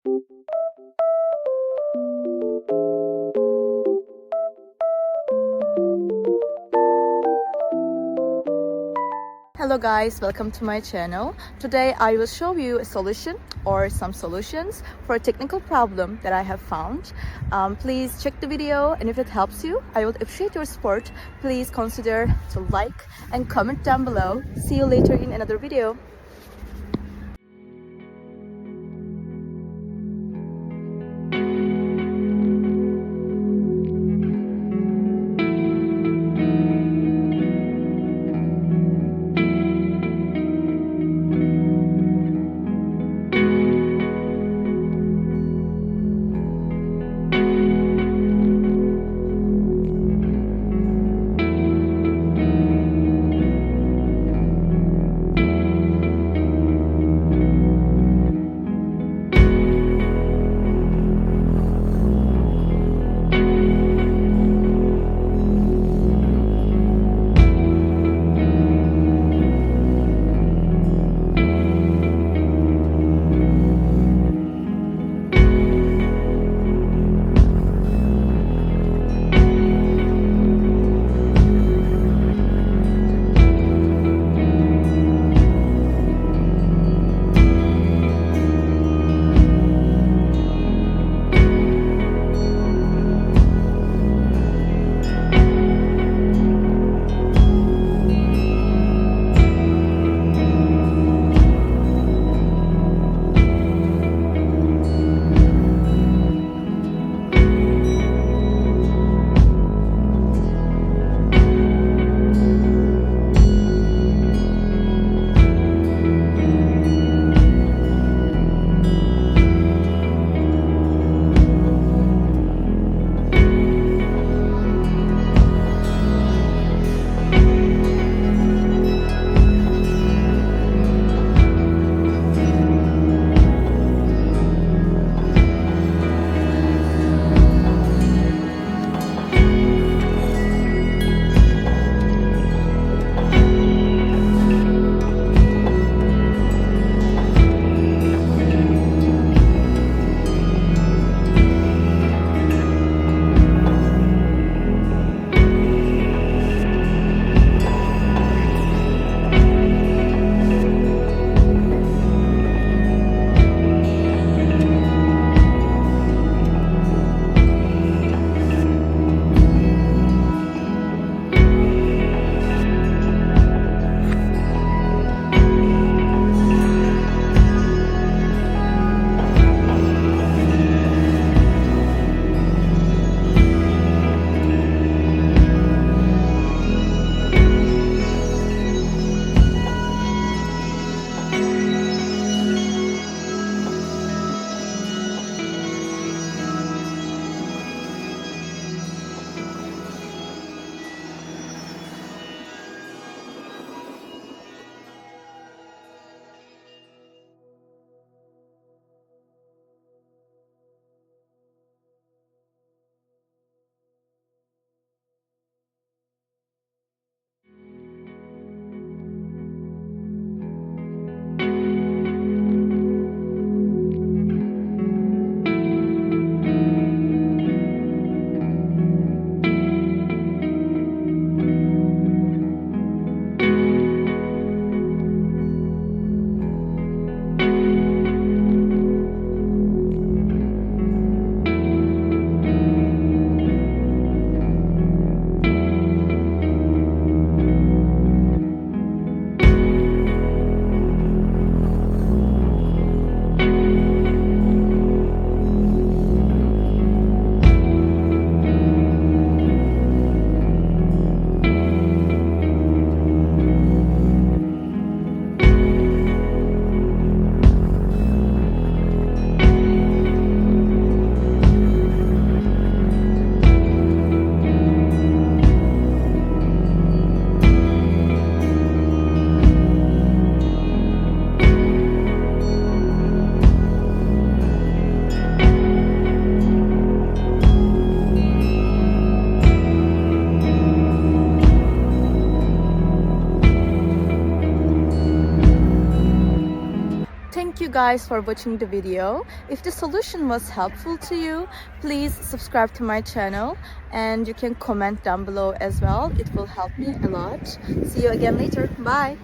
Hello guys, welcome to my channel. Today I will show you a solution or some solutions for a technical problem that I have found. Please check the video, and if it helps you, I would appreciate your support. Please consider to like and comment down below. See you later in another video. guys for watching the video. If the solution was helpful to you, please subscribe to my channel and you can comment down below as well. It will help me a lot. See you again later. Bye.